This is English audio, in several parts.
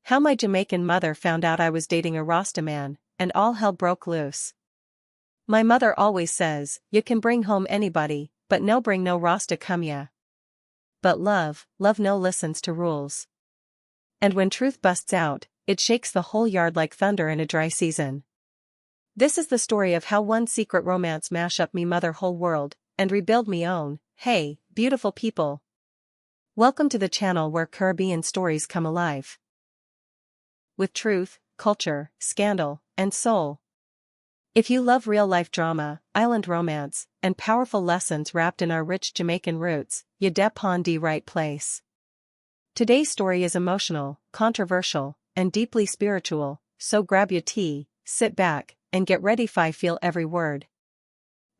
How my Jamaican mother found out I was dating a Rasta man, and all hell broke loose. My mother always says, you can bring home anybody, but no bring no Rasta come ya. But love no listens to rules. And when truth busts out, it shakes the whole yard like thunder in a dry season. This is the story of how one secret romance mash up me mother whole world, and rebuild me own. Hey, beautiful people. Welcome to the channel where Caribbean stories come alive. With truth, culture, scandal, and soul. If you love real-life drama, island romance, and powerful lessons wrapped in our rich Jamaican roots, you dep on the right place. Today's story is emotional, controversial, and deeply spiritual, so grab your tea, sit back, and get ready to feel every word.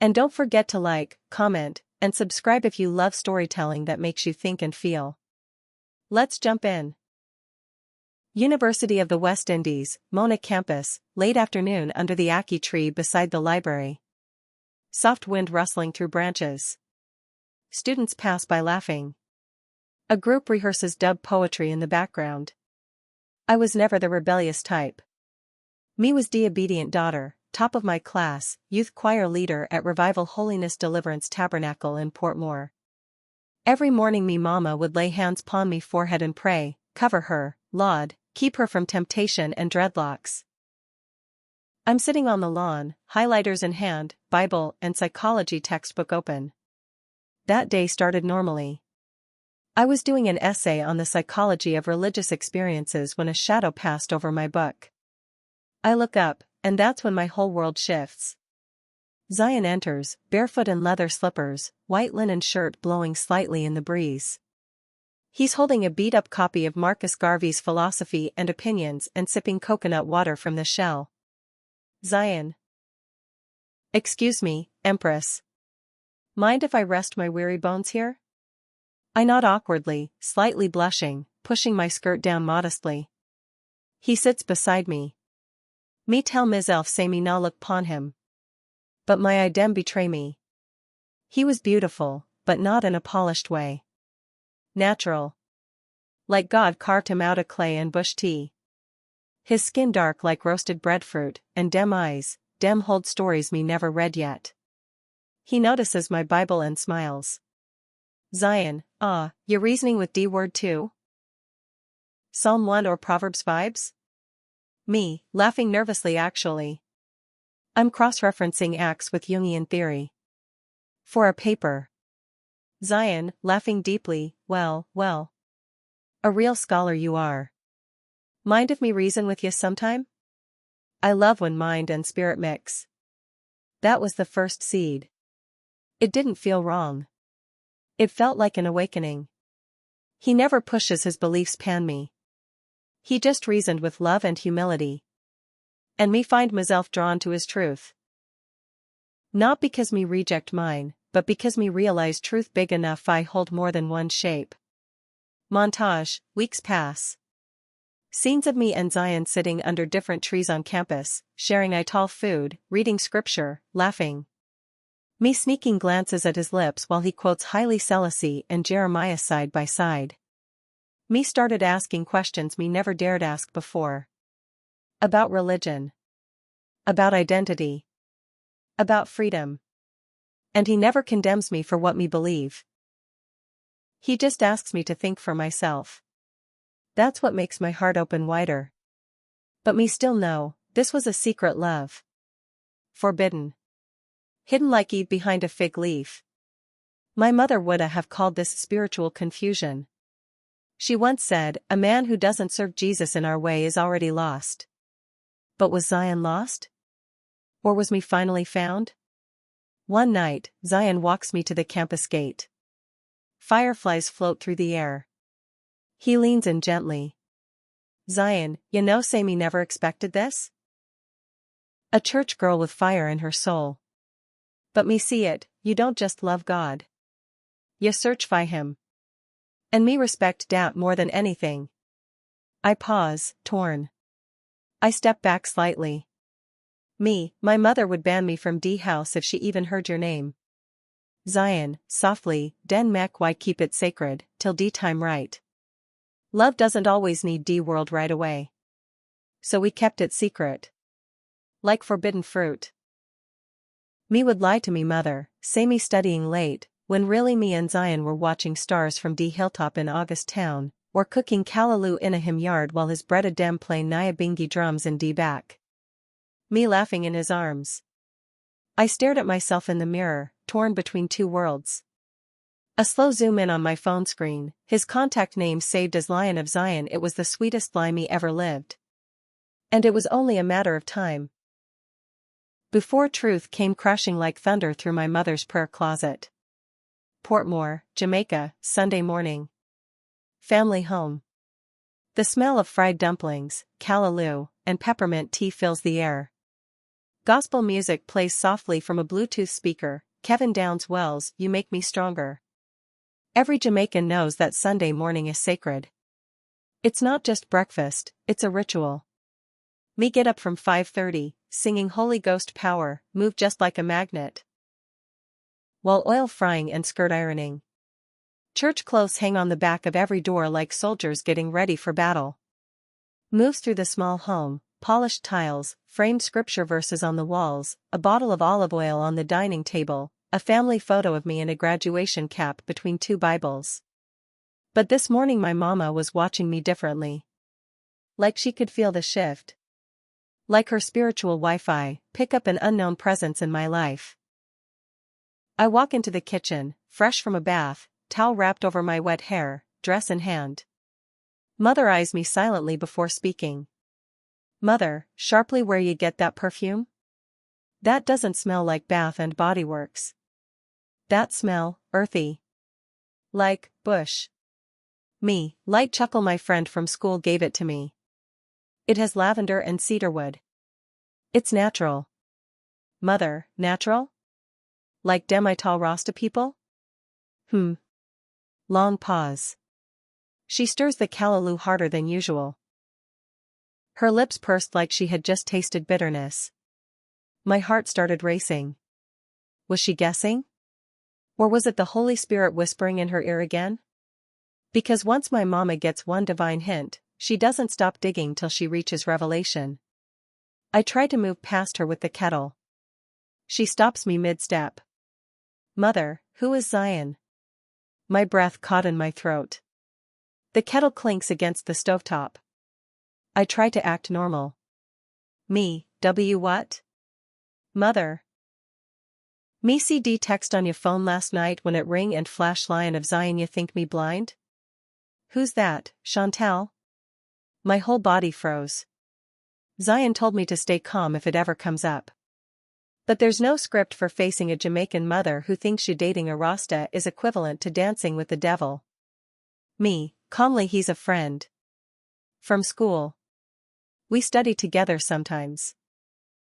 And don't forget to like, comment, and subscribe if you love storytelling that makes you think and feel. Let's jump in. University of the West Indies, Mona campus, late afternoon under the ackee tree beside the library. Soft wind rustling through branches. Students pass by laughing. A group rehearses dub poetry in the background. I was never the rebellious type. Me was the obedient daughter, top of my class, youth choir leader at Revival Holiness Deliverance Tabernacle in Portmore. Every morning me mama would lay hands pon me forehead and pray, cover her, Lord, keep her from temptation and dreadlocks. I'm sitting on the lawn, highlighters in hand, Bible and psychology textbook open. That day started normally. I was doing an essay on the psychology of religious experiences when a shadow passed over my book. I look up, and that's when my whole world shifts. Zion enters, barefoot in leather slippers, white linen shirt blowing slightly in the breeze. He's holding a beat-up copy of Marcus Garvey's Philosophy and Opinions and sipping coconut water from the shell. Zion. Excuse me, Empress. Mind if I rest my weary bones here? I nod awkwardly, slightly blushing, pushing my skirt down modestly. He sits beside me. Me tell Ms. Elf say me na look pon him. But my idem betray me. He was beautiful, but not in a polished way. Natural. Like God carved him out of clay and bush tea. His skin dark like roasted breadfruit, and dem eyes, dem hold stories me never read yet. He notices my Bible and smiles. Zion, you reasoning with D word too? Psalm 1 or Proverbs vibes? Me, laughing nervously actually. I'm cross-referencing Acts with Jungian theory. For a paper. Zion, laughing deeply, well. A real scholar you are. Mind if me reason with you sometime? I love when mind and spirit mix. That was the first seed. It didn't feel wrong. It felt like an awakening. He never pushes his beliefs pan me. He just reasoned with love and humility. And me find myself drawn to his truth. Not because me reject mine, but because me realize truth big enough I hold more than one shape. Montage, weeks pass. Scenes of me and Zion sitting under different trees on campus, sharing ital food, reading scripture, laughing. Me sneaking glances at his lips while he quotes Haile Selassie and Jeremiah side by side. Me started asking questions me never dared ask before. About religion. About identity. About freedom. And he never condemns me for what me believe. He just asks me to think for myself. That's what makes my heart open wider. But me still know, this was a secret love. Forbidden. Hidden like Eve behind a fig leaf. My mother woulda have called this spiritual confusion. She once said, a man who doesn't serve Jesus in our way is already lost. But was Zion lost? Or was me finally found? One night, Zion walks me to the campus gate. Fireflies float through the air. He leans in gently. Zion, you know say me never expected this? A church girl with fire in her soul. But me see it, you don't just love God. You search fi him. And me respect dat more than anything. I pause, torn. I step back slightly. My mother would ban me from D house if she even heard your name. Zion, softly, den mek why keep it sacred, till D time right. Love doesn't always need D-World right away. So we kept it secret. Like forbidden fruit. Me would lie to me mother, say me studying late, when really me and Zion were watching stars from D Hilltop in August Town, or cooking callaloo in a him yard while his bread a dem play Nyabingi drums in D back. Me laughing in his arms. I stared at myself in the mirror, torn between two worlds. A slow zoom in on my phone screen, his contact name saved as Lion of Zion. It was the sweetest lie me ever lived. And it was only a matter of time before truth came crashing like thunder through my mother's prayer closet. Portmore, Jamaica, Sunday morning. Family home. The smell of fried dumplings, callaloo, and peppermint tea fills the air. Gospel music plays softly from a Bluetooth speaker. Kevin Downs Wells, You Make Me Stronger. Every Jamaican knows that Sunday morning is sacred. It's not just breakfast, it's a ritual. Me get up from 5:30, singing Holy Ghost power, move just like a magnet. While oil frying and skirt ironing. Church clothes hang on the back of every door like soldiers getting ready for battle. Moves through the small home, polished tiles, framed scripture verses on the walls, a bottle of olive oil on the dining table, a family photo of me in a graduation cap between two Bibles. But this morning my mama was watching me differently. Like she could feel the shift. Like her spiritual Wi-Fi, pick up an unknown presence in my life. I walk into the kitchen, fresh from a bath, towel wrapped over my wet hair, dress in hand. Mother eyes me silently before speaking. Mother, sharply, where you get that perfume? That doesn't smell like Bath and Body Works. That smell, earthy. Like, bush. Me, light chuckle, my friend from school gave it to me. It has lavender and cedarwood. It's natural. Mother, natural? Like dem I tall Rasta people? Long pause. She stirs the callaloo harder than usual. Her lips pursed like she had just tasted bitterness. My heart started racing. Was she guessing? Or was it the Holy Spirit whispering in her ear again? Because once my mama gets one divine hint, she doesn't stop digging till she reaches revelation. I try to move past her with the kettle. She stops me mid-step. Mother, who is Zion? My breath caught in my throat. The kettle clinks against the stovetop. I try to act normal. Me, what? Mother. Me CD text on your phone last night when it ring and flash Lion of Zion, you think me blind? Who's that, Chantal? My whole body froze. Zion told me to stay calm if it ever comes up. But there's no script for facing a Jamaican mother who thinks you dating a Rasta is equivalent to dancing with the devil. Me, calmly, he's a friend. From school. We study together sometimes.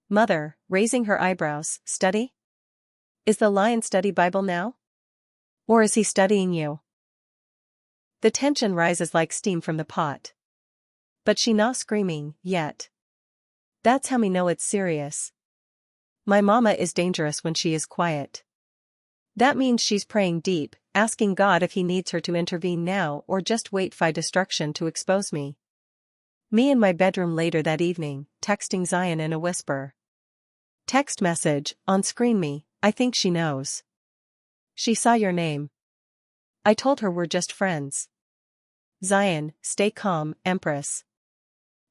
Mother, raising her eyebrows, study? Is the Lion study Bible now? Or is he studying you? The tension rises like steam from the pot. But she not screaming, yet. That's how me know it's serious. My mama is dangerous when she is quiet. That means she's praying deep, asking God if he needs her to intervene now or just wait for destruction to expose me. Me in my bedroom later that evening, texting Zion in a whisper. Text message, on screen me, I think she knows. She saw your name. I told her we're just friends. Zion, stay calm, Empress.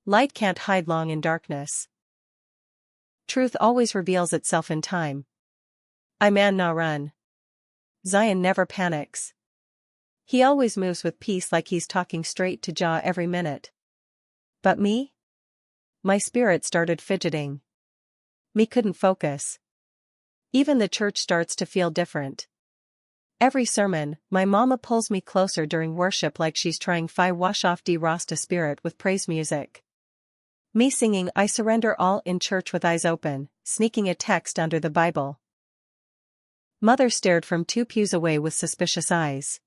Light can't hide long in darkness. Truth always reveals itself in time. I man na run. Zion never panics. He always moves with peace like he's talking straight to Jah every minute. But me? My spirit started fidgeting. Me couldn't focus. Even the church starts to feel different. Every sermon, my mama pulls me closer during worship like she's trying to wash off the Rasta spirit with praise music. Me singing I Surrender All in church with eyes open, sneaking a text under the Bible. Mother stared from 2 pews away with suspicious eyes.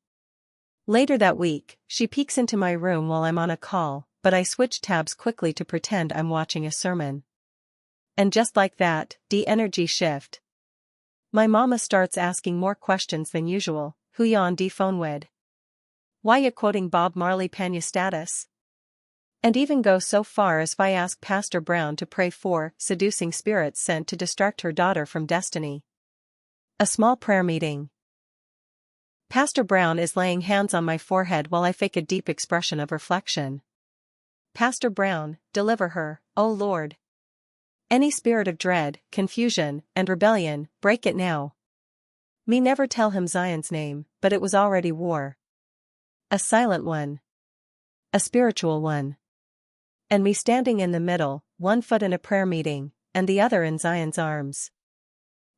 Later that week, she peeks into my room while I'm on a call, but I switch tabs quickly to pretend I'm watching a sermon. And just like that, the energy shift. My mama starts asking more questions than usual. Who ya on the phone with? Why ya quoting Bob Marley pan ya status? And even go so far as I ask Pastor Brown to pray for seducing spirits sent to distract her daughter from destiny. A small prayer meeting. Pastor Brown is laying hands on my forehead while I fake a deep expression of reflection. Pastor Brown, deliver her, O Lord. Any spirit of dread, confusion, and rebellion, break it now. Me never tell him Zion's name, but it was already war. A silent one. A spiritual one. And me standing in the middle, one foot in a prayer meeting, and the other in Zion's arms.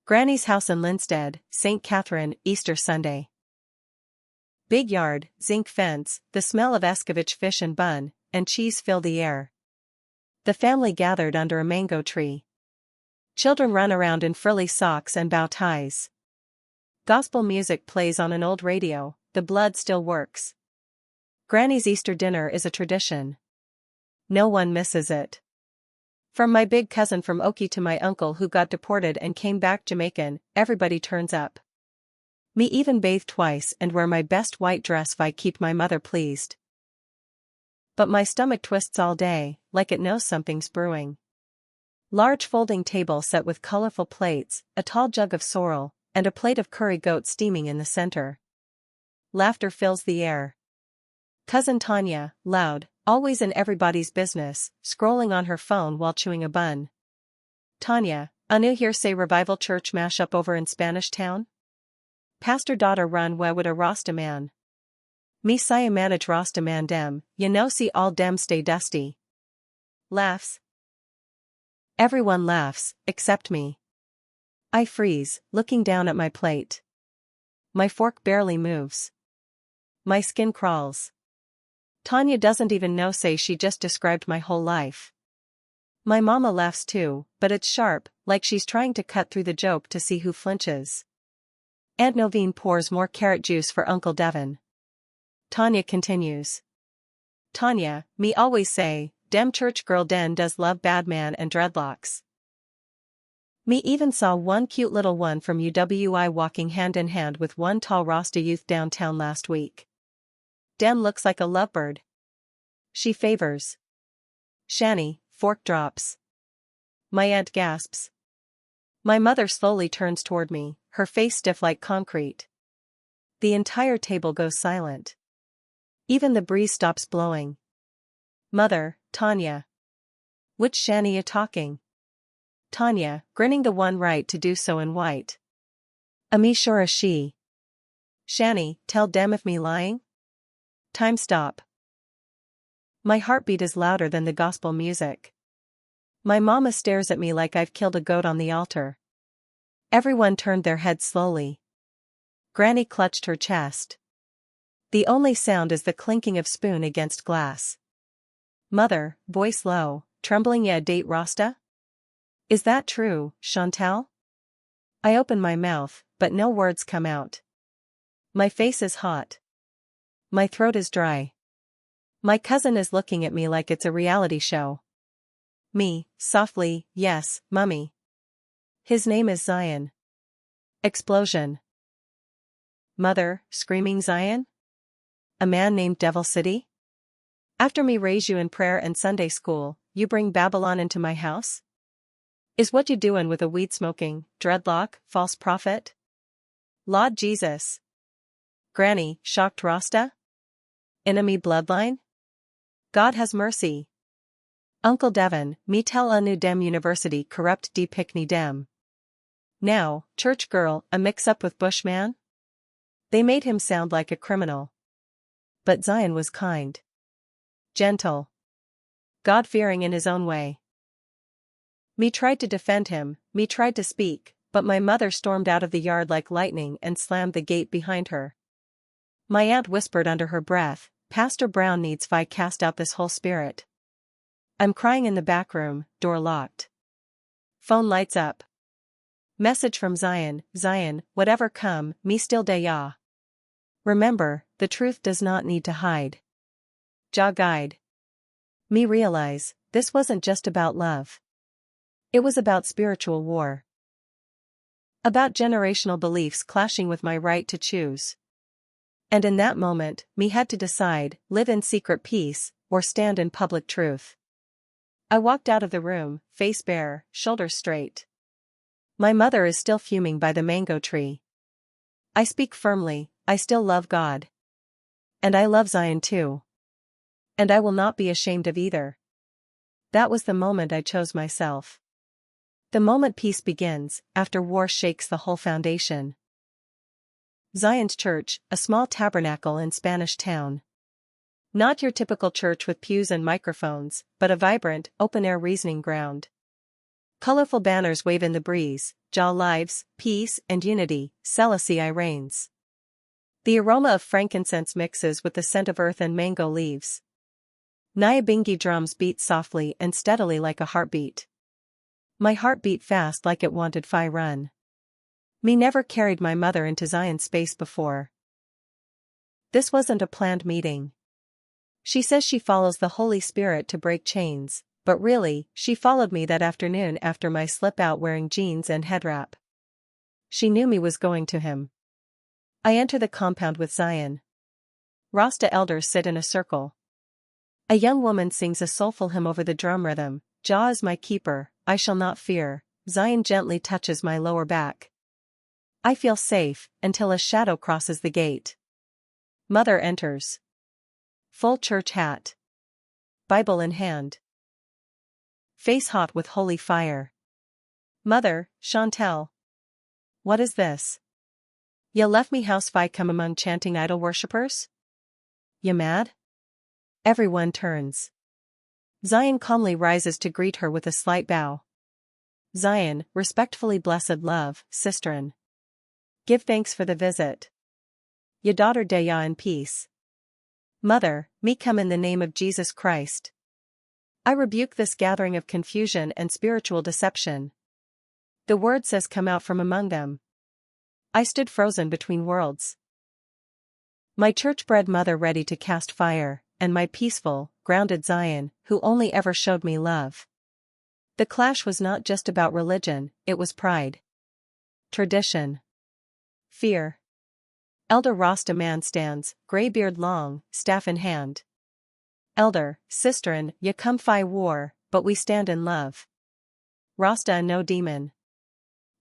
Granny's house in Linstead, St. Catherine, Easter Sunday. Big yard, zinc fence, the smell of Escovitch fish and bun, and cheese fill the air. The family gathered under a mango tree. Children run around in frilly socks and bow ties. Gospel music plays on an old radio, the blood still works. Granny's Easter dinner is a tradition. No one misses it. From my big cousin from Oki to my uncle who got deported and came back Jamaican, everybody turns up. Me even bathe twice and wear my best white dress I keep my mother pleased. But my stomach twists all day, like it knows something's brewing. Large folding table set with colorful plates, a tall jug of sorrel, and a plate of curry goat steaming in the center. Laughter fills the air. Cousin Tanya, loud, always in everybody's business, scrolling on her phone while chewing a bun. Tanya, anu hear say revival church mash up over in Spanish Town? Pastor daughter run where would a Rasta man? Me saya manage Rasta man dem, you know see all dem stay dusty. Laughs. Everyone laughs, except me. I freeze, looking down at my plate. My fork barely moves. My skin crawls. Tanya doesn't even know say she just described my whole life. My mama laughs too, but it's sharp, like she's trying to cut through the joke to see who flinches. Aunt Novine pours more carrot juice for Uncle Devon. Tanya continues. Tanya, me always say, dem church girl den does love bad man and dreadlocks. Me even saw one cute little one from UWI walking hand in hand with one tall Rasta youth downtown last week. Dem looks like a lovebird. She favors. Shani, fork drops. My aunt gasps. My mother slowly turns toward me, her face stiff like concrete. The entire table goes silent. Even the breeze stops blowing. Mother, Tanya. Which Shani ya talking? Tanya, grinning the one right to do so in white. Me sure as she. Shani, tell dem if me lying? Time stop. My heartbeat is louder than the gospel music. My mama stares at me like I've killed a goat on the altar. Everyone turned their heads slowly. Granny clutched her chest. The only sound is the clinking of spoon against glass. Mother, voice low, trembling ya date Rasta? Is that true, Chantal? I open my mouth, but no words come out. My face is hot. My throat is dry. My cousin is looking at me like it's a reality show. Me, softly, yes, mummy. His name is Zion. Explosion. Mother, screaming Zion? A man named Devil City? After me raise you in prayer and Sunday school, you bring Babylon into my house? Is what you doin' with a weed-smoking, dreadlock, false prophet? Lord Jesus. Granny, shocked Rasta? Enemy bloodline? God has mercy. Uncle Devon, me tell anu dem university corrupt de pickney dem. Now, church girl, a mix-up with Bushman? They made him sound like a criminal. But Zion was kind. Gentle. God-fearing in his own way. Me tried to defend him, me tried to speak, but my mother stormed out of the yard like lightning and slammed the gate behind her. My aunt whispered under her breath, Pastor Brown needs fi cast out this whole spirit. I'm crying in the back room, door locked. Phone lights up. Message from Zion, Zion, whatever come, me still day ya. Remember, the truth does not need to hide. Jah guide. Me realize, this wasn't just about love. It was about spiritual war. About generational beliefs clashing with my right to choose. And in that moment, me had to decide, live in secret peace, or stand in public truth. I walked out of the room, face bare, shoulders straight. My mother is still fuming by the mango tree. I speak firmly, I still love God. And I love Zion too. And I will not be ashamed of either. That was the moment I chose myself. The moment peace begins, after war shakes the whole foundation. Zion's Church, a small tabernacle in Spanish Town. Not your typical church with pews and microphones, but a vibrant, open-air reasoning ground. Colorful banners wave in the breeze, Jah lives, peace and unity, Selassie reigns. The aroma of frankincense mixes with the scent of earth and mango leaves. Nyabingi drums beat softly and steadily like a heartbeat. My heart beat fast like it wanted fi run. Me never carried my mother into Zion space before. This wasn't a planned meeting. She says she follows the Holy Spirit to break chains, but really, she followed me that afternoon after my slip out wearing jeans and head wrap. She knew me was going to him. I enter the compound with Zion. Rasta elders sit in a circle. A young woman sings a soulful hymn over the drum rhythm, Jah is my keeper, I shall not fear. Zion gently touches my lower back. I feel safe, until a shadow crosses the gate. Mother enters. Full church hat. Bible in hand. Face hot with holy fire. Mother, Chantel. What is this? Ya left me house fi come among chanting idol worshippers? Ya mad? Everyone turns. Zion calmly rises to greet her with a slight bow. Zion, respectfully blessed love, sisterin. Give thanks for the visit. Ya daughter de ya in peace. Mother, me come in the name of Jesus Christ. I rebuke this gathering of confusion and spiritual deception. The word says come out from among them. I stood frozen between worlds. My church-bred mother ready to cast fire, and my peaceful, grounded Zion, who only ever showed me love. The clash was not just about religion, it was pride. Tradition. Fear. Elder Rasta man stands, grey beard long, staff in hand. Elder, sisterin, ya come fi war, but we stand in love. Rasta no demon.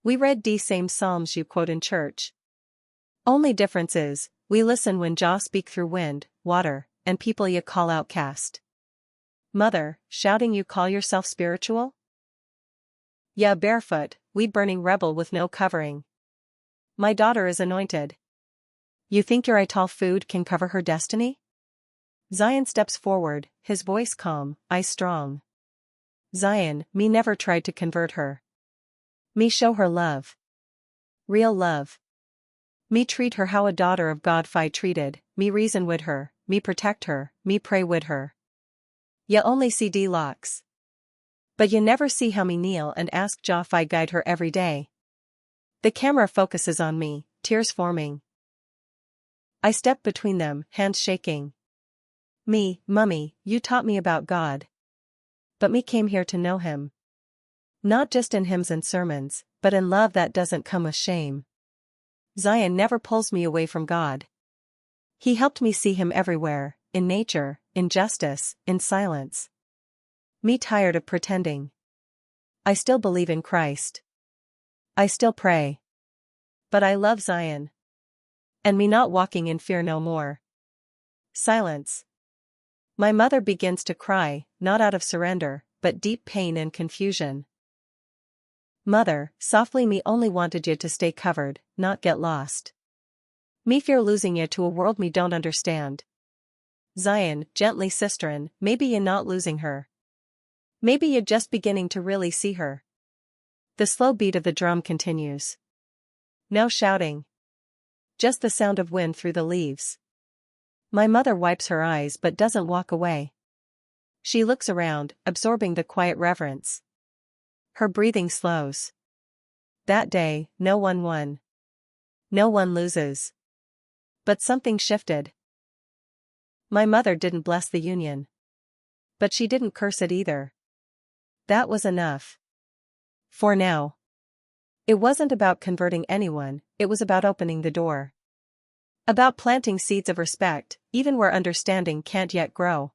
We read de same psalms you quote in church. Only difference is, we listen when Jah speak through wind, water, and people ya call outcast. Mother, shouting you call yourself spiritual? Ya barefoot, we burning rebel with no covering. My daughter is anointed. You think your ital food can cover her destiny? Zion steps forward, his voice calm, eyes strong. Zion, me never tried to convert her. Me show her love. Real love. Me treat her how a daughter of God fi treated, me reason wid her, me protect her, me pray wid her. Ya only see de locks. But ya never see how me kneel and ask Jah fi guide her every day. The camera focuses on me, tears forming. I step between them, hands shaking. Me, mummy, you taught me about God. But me came here to know him. Not just in hymns and sermons, but in love that doesn't come with shame. Zion never pulls me away from God. He helped me see him everywhere, in nature, in justice, in silence. Me tired of pretending. I still believe in Christ. I still pray. But I love Zion. And me not walking in fear no more. Silence. My mother begins to cry, not out of surrender, but deep pain and confusion. Mother, softly me only wanted you to stay covered, not get lost. Me fear losing you to a world me don't understand. Zion, gently sisterin, maybe you not losing her. Maybe you just beginning to really see her. The slow beat of the drum continues. No shouting. Just the sound of wind through the leaves. My mother wipes her eyes but doesn't walk away. She looks around, absorbing the quiet reverence. Her breathing slows. That day, no one won. No one loses. But something shifted. My mother didn't bless the union. But she didn't curse it either. That was enough. For now. It wasn't about converting anyone, it was about opening the door. About planting seeds of respect, even where understanding can't yet grow.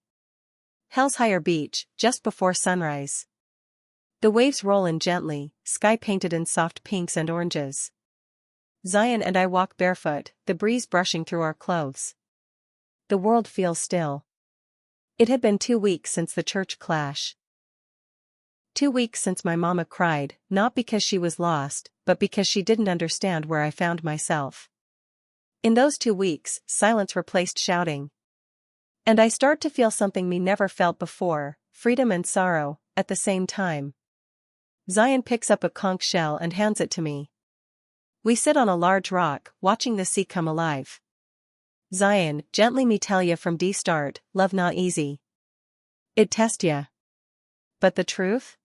Hell's Higher Beach, just before sunrise. The waves roll in gently, sky painted in soft pinks and oranges. Zion and I walk barefoot, the breeze brushing through our clothes. The world feels still. It had been 2 weeks since the church clash. 2 weeks since my mama cried, not because she was lost, but because she didn't understand where I found myself. In those 2 weeks, silence replaced shouting. And I start to feel something me never felt before, freedom and sorrow, at the same time. Zion picks up a conch shell and hands it to me. We sit on a large rock, watching the sea come alive. Zion, gently me tell ya from de start, love not easy. It test ya. But the truth?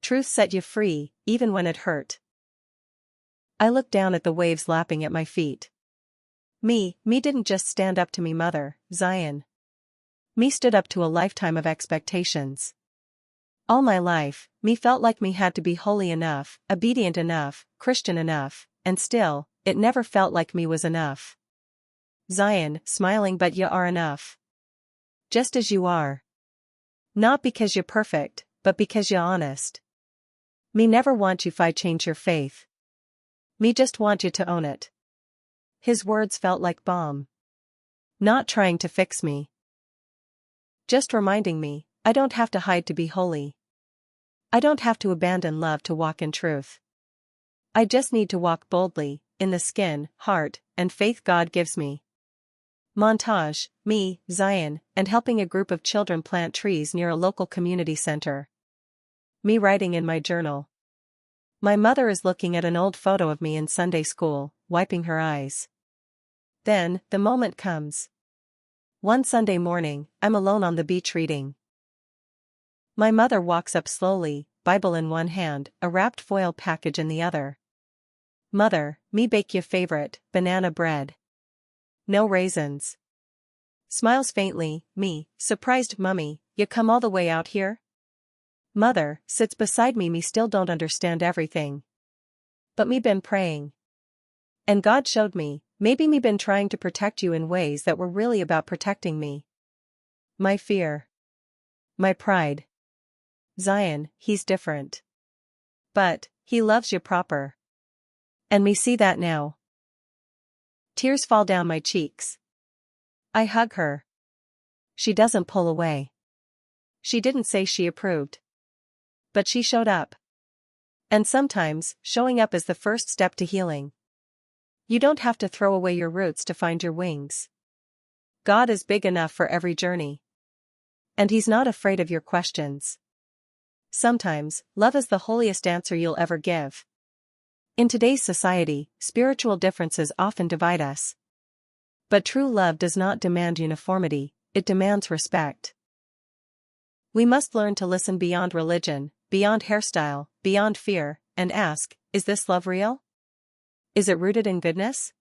Truth set you free, even when it hurt. I look down at the waves lapping at my feet. Me didn't just stand up to me mother, Zion. Me stood up to a lifetime of expectations. All my life, me felt like me had to be holy enough, obedient enough, Christian enough, and still, it never felt like me was enough. Zion, smiling, but you are enough. Just as you are. Not because you're perfect, but because you're honest. Me never want you fi change your faith. Me just want you to own it. His words felt like balm. Not trying to fix me. Just reminding me, I don't have to hide to be holy. I don't have to abandon love to walk in truth. I just need to walk boldly, in the skin, heart, and faith God gives me. Montage, me, Zion, and helping a group of children plant trees near a local community center. Me writing in my journal. My mother is looking at an old photo of me in Sunday school, wiping her eyes. Then, the moment comes. One Sunday morning, I'm alone on the beach reading. My mother walks up slowly, Bible in one hand, a wrapped foil package in the other. Mother, me bake your favorite, banana bread. No raisins. Smiles faintly, me, surprised mummy, you come all the way out here? Mother, sits beside me still don't understand everything. But me been praying. And God showed me, maybe me been trying to protect you in ways that were really about protecting me. My fear. My pride. Zion, he's different. But, he loves you proper. And me see that now. Tears fall down my cheeks. I hug her. She doesn't pull away. She didn't say she approved. But she showed up. And sometimes, showing up is the first step to healing. You don't have to throw away your roots to find your wings. God is big enough for every journey. And he's not afraid of your questions. Sometimes, love is the holiest answer you'll ever give. In today's society, spiritual differences often divide us. But true love does not demand uniformity, it demands respect. We must learn to listen beyond religion, beyond hairstyle, beyond fear, and ask, is this love real? Is it rooted in goodness?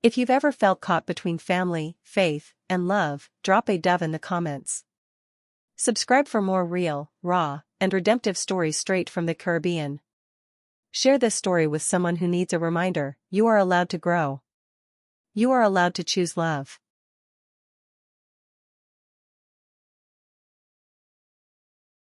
If you've ever felt caught between family, faith, and love, drop a dove in the comments. Subscribe for more real, raw, and redemptive stories straight from the Caribbean. Share this story with someone who needs a reminder, you are allowed to grow. You are allowed to choose love.